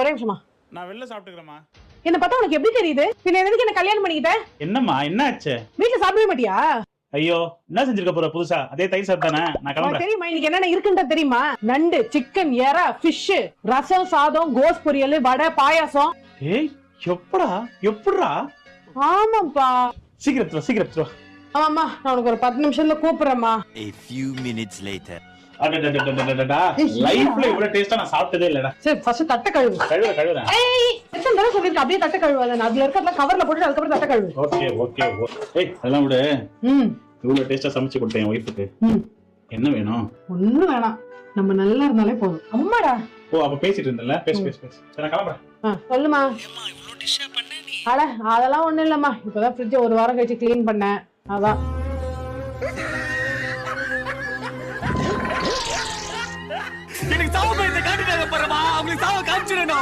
ஒரே நிமிஷமா. நான் வெளில சாப்பிட்டுக்கிறேம்மா. என்ன பார்த்தா உனக்கு எப்படி தெரியுது? பின்ன எதுக்கு என்ன கல்யாணம் பண்ணிக்கிட்ட? என்னம்மா என்ன ஆச்சு? வீட்ல சாப்பிடவே மாட்டியா? ஐயோ என்ன செஞ்சிருக்க போற புதுசா? அதே தயிர் சாதம் தானே. நான் கிளம்புறேன். தெரியுமா இன்னைக்கு என்னென்ன இருக்குன்னு தெரியுமா? நண்டு, சிக்கன், எறா, ஃபிஷ், ரசம், சாதம், கோஸ் பொரியல், வடை, பாயாசம். ஏய் எப்படிடா? ஆமாப்பா. சீக்கிரம் ஆமாம்மா, நான் உனக்கு ஒரு 10 நிமிஷத்துல கூப்பிடுறேம்மா. A few minutes later. லைஃப்ல இவ்வளவு டேஸ்டா நான் சாப்பிட்டதே இல்லடா. சரி ஃபர்ஸ்ட் தட்டை கழுவு. கழுவுறேன். ஏய் எத்தனை தடவை சொல்லிருக்க அப்படியே தட்டை கழுவாத. அதுல இருக்கிறத கவர்ல போட்டு அதுக்கு அப்புறம் தட்டை கழுவு. ஓகே. ஏய் அதெல்லாம் விடு. இவ்வளவு டேஸ்டா சமைச்சு கொடுத்தேன் என் ஒய்ஃபுக்கு. என்ன வேணும்? ஒண்ணும் வேணாம். நம்ம நல்லா இருந்தாலே போதும். அம்மாடா. ஓ அப்ப பேசிட்டு இருந்தல. பேசு. சரி நான் கிளம்புறேன். சொல்லுமா. ஏம்மா இவ்ளோ டிஷ்ஷா பண்ண நீ? அட அதெல்லாம் ஒண்ணும் இல்லம்மா. இப்பதான் ஃப்ரிட்ஜ் ஒரு வாரம் கழிச்சு க்ளீன் பண்ணேன். அதான். எனக்கு சாவு பயத்தை காட்டிட்டாங்க பாருமா. அவங்களுக்கு சாவு காமிச்சிரணும்.